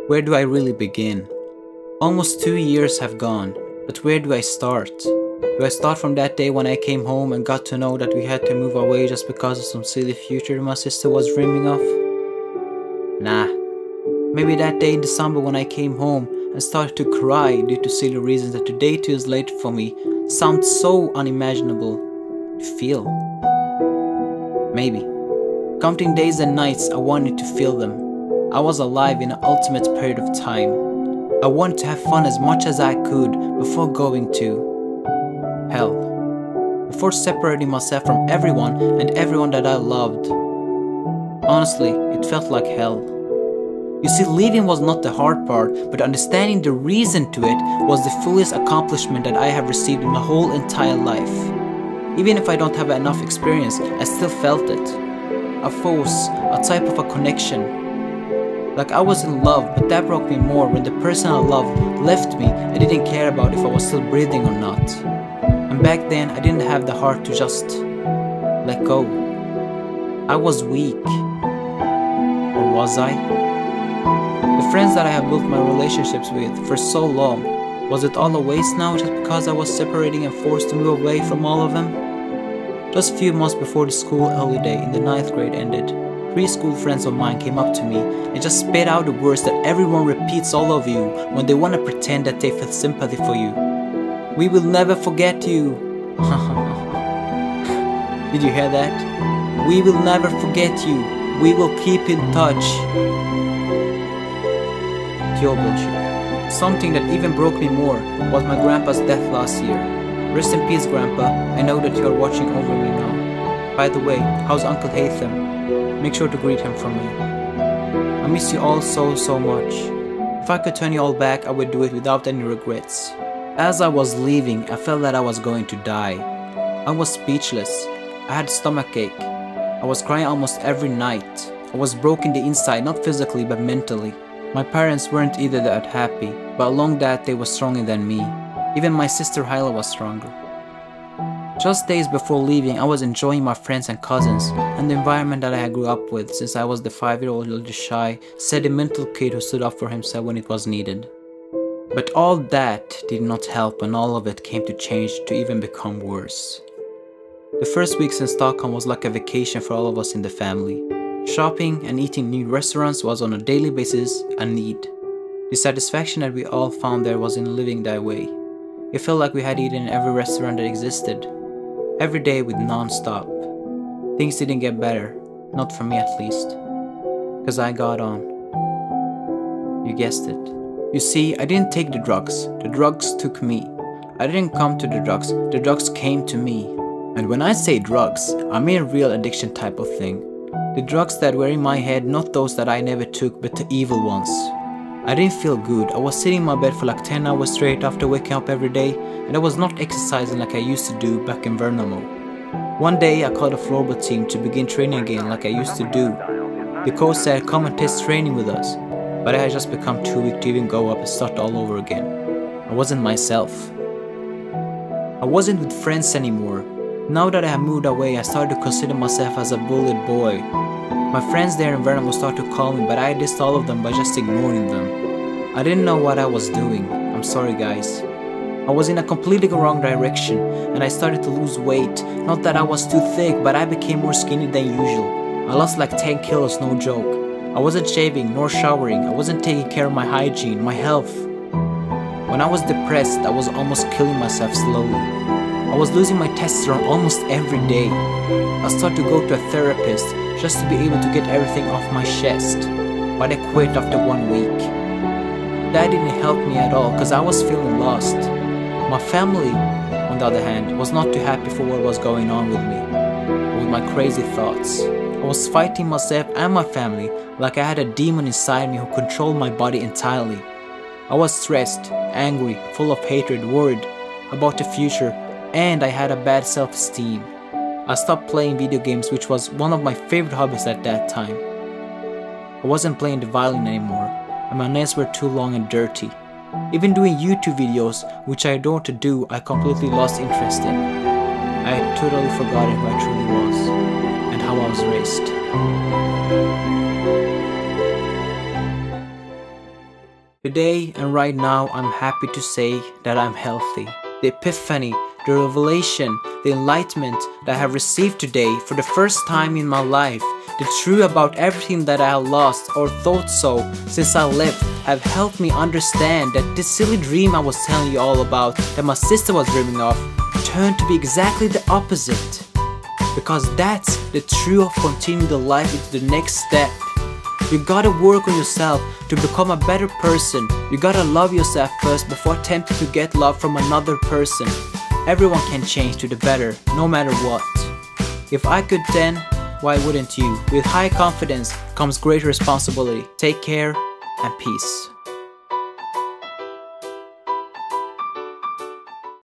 Where do I really begin? Almost 2 years have gone, but where do I start? Do I start from that day when I came home and got to know that we had to move away just because of some silly future my sister was dreaming of? Nah. Maybe that day in December when I came home and started to cry due to silly reasons that today 2 years later for me sounds so unimaginable to feel. Maybe. Counting days and nights, I wanted to feel them. I was alive in an ultimate period of time. I wanted to have fun as much as I could before going to hell. Before separating myself from everyone and everyone that I loved. Honestly, it felt like hell. You see, leaving was not the hard part, but understanding the reason to it was the fullest accomplishment that I have received in my whole entire life. Even if I don't have enough experience, I still felt it. A force, a type of a connection. Like I was in love, but that broke me more when the person I loved left me and didn't care about if I was still breathing or not. And back then, I didn't have the heart to just let go. I was weak. Or was I? The friends that I have built my relationships with for so long, was it all a waste now just because I was separating and forced to move away from all of them? Just a few months before the school holiday in the 9th grade ended, 3 school friends of mine came up to me and just spit out the words that everyone repeats all of you when they want to pretend that they feel sympathy for you. We will never forget you. Did you hear that? We will never forget you. We will keep in touch. Pure bullshit. Something that even broke me more was my grandpa's death last year. Rest in peace, Grandpa. I know that you are watching over me now. By the way, how's Uncle Hatham? Make sure to greet him from me. I miss you all so much. If I could turn you all back, I would do it without any regrets. As I was leaving, I felt that I was going to die. I was speechless. I had stomachache. I was crying almost every night. I was broken the inside, not physically but mentally. My parents weren't either that happy, but along that they were stronger than me. Even my sister Hyla was stronger. Just days before leaving, I was enjoying my friends and cousins and the environment that I had grew up with since I was the 5-year-old little shy, sentimental kid who stood up for himself when it was needed. But all that did not help, and all of it came to change to even become worse. The first weeks in Stockholm was like a vacation for all of us in the family. Shopping and eating new restaurants was on a daily basis a need. The satisfaction that we all found there was in living that way. It felt like we had eaten in every restaurant that existed. Every day with non-stop. Things didn't get better, not for me at least. Cause I got on. You guessed it. You see, I didn't take the drugs took me. I didn't come to the drugs came to me. And when I say drugs, I mean a real addiction type of thing. The drugs that were in my head, not those that I never took, but the evil ones. I didn't feel good. I was sitting in my bed for like 10 hours straight after waking up every day, and I was not exercising like I used to do back in Värnamo. One day I called a floorball team to begin training again like I used to do. The coach said come and test training with us, but I had just become too weak to even go up and start all over again. I wasn't myself. I wasn't with friends anymore. Now that I had moved away, I started to consider myself as a bullied boy. My friends there in Värnamo started to call me, but I dissed all of them by just ignoring them. I didn't know what I was doing. I'm sorry guys. I was in a completely wrong direction and I started to lose weight. Not that I was too thick, but I became more skinny than usual. I lost like 10 kilos, no joke. I wasn't shaving nor showering. I wasn't taking care of my hygiene, my health. When I was depressed, I was almost killing myself slowly. I was losing my testosterone almost every day. I started to go to a therapist just to be able to get everything off my chest, but I quit after 1 week. That didn't help me at all because I was feeling lost. My family, on the other hand, was not too happy for what was going on with me, with my crazy thoughts. I was fighting myself and my family like I had a demon inside me who controlled my body entirely. I was stressed, angry, full of hatred, worried about the future, and I had a bad self-esteem. I stopped playing video games, which was one of my favorite hobbies at that time. I wasn't playing the violin anymore, and my nails were too long and dirty. Even doing YouTube videos, which I adore to do, I completely lost interest in. I had totally forgotten who I truly was, and how I was raised. Today and right now, I'm happy to say that I'm healthy. The epiphany, the revelation, the enlightenment that I have received today for the first time in my life, the truth about everything that I have lost or thought so since I lived, have helped me understand that this silly dream I was telling you all about, that my sister was dreaming of, turned to be exactly the opposite. Because that's the truth of continuing the life into the next step. You gotta work on yourself to become a better person. You gotta love yourself first before attempting to get love from another person. Everyone can change to the better, no matter what. If I could then, why wouldn't you? With high confidence comes great responsibility. Take care and peace.